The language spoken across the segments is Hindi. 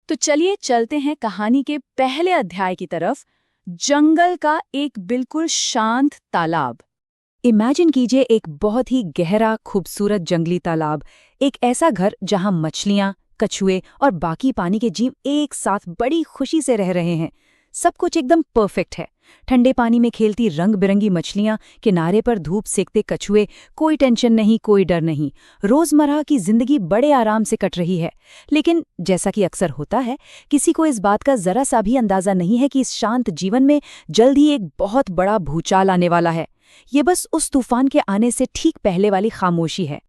तो चलिए चलते हैं कहानी के पहले अध्याय की तरफ। जंगल का एक बिल्कुल शांत तालाब। इमेजिन कीजिए एक बहुत ही गहरा खूबसूरत जंगली तालाब, एक ऐसा घर जहां मछलियां, कछुए और बाकी पानी के जीव एक साथ बड़ी खुशी से रह रहे हैं। सब कुछ एकदम परफेक्ट है। ठंडे पानी में खेलती रंग बिरंगी मछलियां, किनारे पर धूप सेकते कछुए, कोई टेंशन नहीं, कोई डर नहीं। रोजमर्रा की जिंदगी बड़े आराम से कट रही है। लेकिन जैसा कि अक्सर होता है, किसी को इस बात का जरा सा भी अंदाजा नहीं है कि इस शांत जीवन में जल्द ही एक बहुत बड़ा भूचाल आने वाला है। ये बस उस तूफान के आने से ठीक पहले वाली खामोशी है।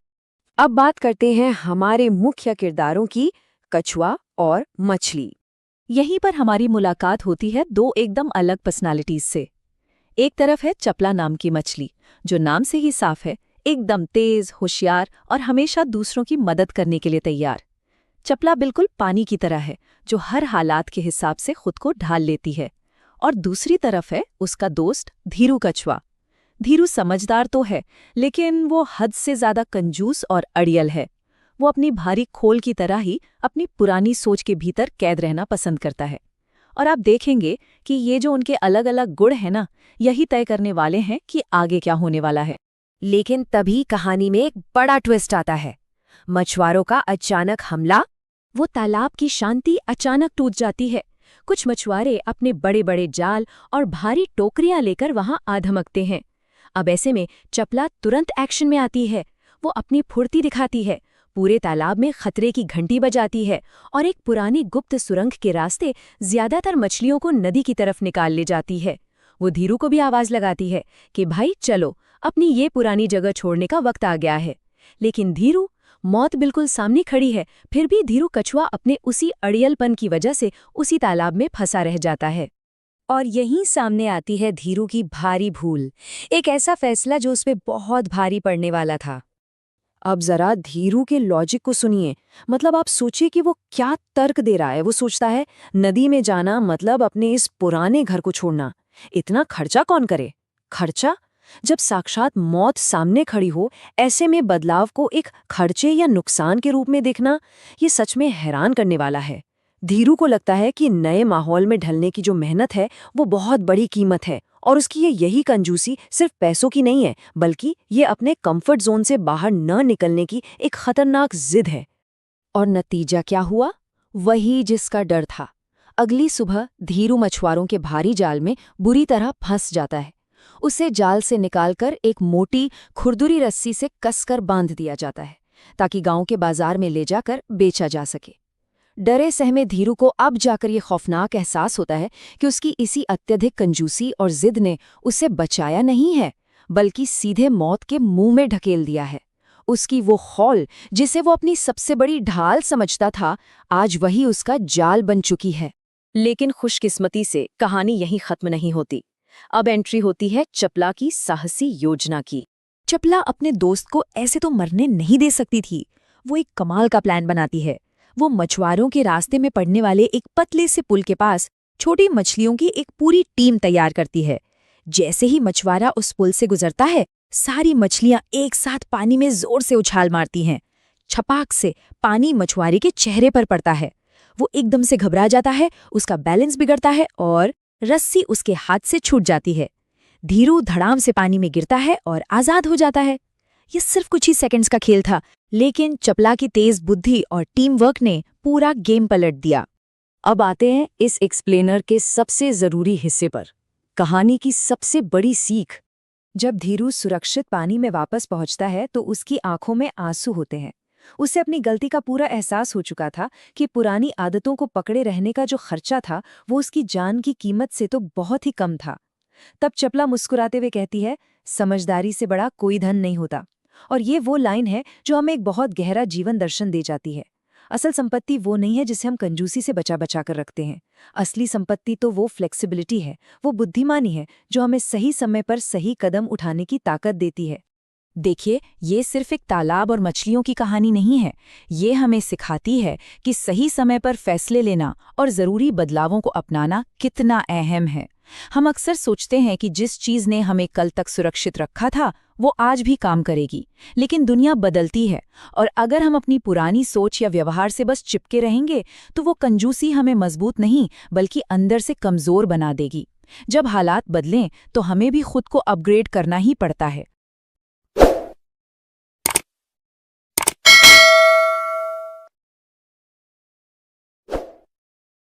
अब बात करते हैं हमारे मुख्य किरदारों की, कछुआ और मछली। यहीं पर हमारी मुलाकात होती है दो एकदम अलग पर्सनालिटीज से। एक तरफ है चपला नाम की मछली, जो नाम से ही साफ है, एकदम तेज, होशियार और हमेशा दूसरों की मदद करने के लिए तैयार। चपला बिल्कुल पानी की तरह है, जो हर हालात के हिसाब से खुद को ढाल लेती है। और दूसरी तरफ है उसका दोस्त धीरू कछुआ। धीरू समझदार तो है, लेकिन वो हद से ज्यादा कंजूस और अड़ियल है। वो अपनी भारी खोल की तरह ही अपनी पुरानी सोच के भीतर कैद रहना पसंद करता है। और आप देखेंगे कि ये जो उनके अलग अलग गुण हैं ना, यही तय करने वाले हैं कि आगे क्या होने वाला है। लेकिन तभी कहानी में एक बड़ा ट्विस्ट आता है। मछुआरों का अचानक हमला। वो तालाब की शांति अचानक टूट जाती है। कुछ मछुआरे अपने बड़े बड़े जाल और भारी टोकरियां लेकर वहां आ धमकते हैं। अब ऐसे में चपला तुरंत एक्शन में आती है। वो अपनी फुर्ती दिखाती है, पूरे तालाब में खतरे की घंटी बजाती है और एक पुरानी गुप्त सुरंग के रास्ते ज्यादातर मछलियों को नदी की तरफ निकाल ले जाती है। वो धीरू को भी आवाज लगाती है कि भाई चलो, अपनी ये पुरानी जगह छोड़ने का वक्त आ गया है। लेकिन धीरू, मौत बिल्कुल सामने खड़ी है, फिर भी धीरू कछुआ अपने उसी अड़ियलपन की वजह से उसी तालाब में फंसा रह जाता है। और यहीं सामने आती है धीरू की भारी भूल, एक ऐसा फैसला जो उसपे बहुत भारी पड़ने वाला था। अब जरा धीरू के लॉजिक को सुनिए। मतलब आप सोचिए कि वो क्या तर्क दे रहा है। वो सोचता है नदी में जाना मतलब अपने इस पुराने घर को छोड़ना। इतना खर्चा कौन करे? खर्चा? जब साक्षात मौत सामने खड़ी हो, ऐसे में बदलाव को एक खर्चे या नुकसान के रूप में देखना, ये सच में हैरान करने वाला है। धीरू को लगता है कि नए माहौल में ढलने की जो मेहनत है, वो बहुत बड़ी कीमत है। और उसकी यही कंजूसी सिर्फ पैसों की नहीं है, बल्कि ये अपने कंफर्ट जोन से बाहर न निकलने की एक खतरनाक जिद है। और नतीजा क्या हुआ? वही जिसका डर था। अगली सुबह धीरू मछुआरों के भारी जाल में बुरी तरह फंस जाता है। उसे जाल से निकालकर एक मोटी खुरदुरी रस्सी से कसकर बांध दिया जाता है, ताकि गांव के बाजार में ले जाकर बेचा जा सके। डरे सहमे धीरू को अब जाकर ये खौफनाक एहसास होता है कि उसकी इसी अत्यधिक कंजूसी और जिद ने उसे बचाया नहीं है, बल्कि सीधे मौत के मुंह में ढकेल दिया है। उसकी वो खौल, जिसे वो अपनी सबसे बड़ी ढाल समझता था, आज वही उसका जाल बन चुकी है। लेकिन खुशकिस्मती से कहानी यहीं खत्म नहीं होती। अब एंट्री होती है चपला की साहसी योजना की। चपला अपने दोस्त को ऐसे तो मरने नहीं दे सकती थी। वो एक कमाल का प्लान बनाती है। वो मछुआरों के रास्ते में पड़ने वाले एक पतले से पुल के पास छोटी मछलियों की एक पूरी टीम तैयार करती है। जैसे ही मछुआरा उस पुल से गुजरता है, सारी मछलियां एक साथ पानी में जोर से उछाल मारती हैं। छपाक से पानी मछुआरे के चेहरे पर पड़ता है। वो एकदम से घबरा जाता है, उसका बैलेंस बिगड़ता है और रस्सी उसके हाथ से छूट जाती है। धीरू धड़ाम से पानी में गिरता है और आजाद हो जाता है। ये सिर्फ कुछ ही सेकंड्स का खेल था, लेकिन चपला की तेज बुद्धि और टीम वर्क ने पूरा गेम पलट दिया। अब आते हैं इस एक्सप्लेनर के सबसे जरूरी हिस्से पर, कहानी की सबसे बड़ी सीख। जब धीरू सुरक्षित पानी में वापस पहुंचता है तो उसकी आंखों में आंसू होते हैं। उसे अपनी गलती का पूरा एहसास हो चुका था कि पुरानी आदतों को पकड़े रहने का जो खर्चा था, वो उसकी जान की कीमत से तो बहुत ही कम था। तब चपला मुस्कुराते हुए कहती है, समझदारी से बड़ा कोई धन नहीं होता। और ये वो लाइन है जो हमें एक बहुत गहरा जीवन दर्शन दे जाती है। असल संपत्ति वो नहीं है जिसे हम कंजूसी से बचा बचा कर रखते हैं। असली संपत्ति तो वो फ्लेक्सिबिलिटी है, वो बुद्धिमानी है, जो हमें सही समय पर सही कदम उठाने की ताकत देती है। देखिए, ये सिर्फ एक तालाब और मछलियों की कहानी नहीं है। ये हमें सिखाती है कि सही समय पर फैसले लेना और ज़रूरी बदलावों को अपनाना कितना अहम है। हम अक्सर सोचते हैं कि जिस चीज़ ने हमें कल तक सुरक्षित रखा था वो आज भी काम करेगी, लेकिन दुनिया बदलती है और अगर हम अपनी पुरानी सोच या व्यवहार से बस चिपके रहेंगे तो वो कंजूसी हमें मजबूत नहीं बल्कि अंदर से कमज़ोर बना देगी। जब हालात बदलें तो हमें भी खुद को अपग्रेड करना ही पड़ता है।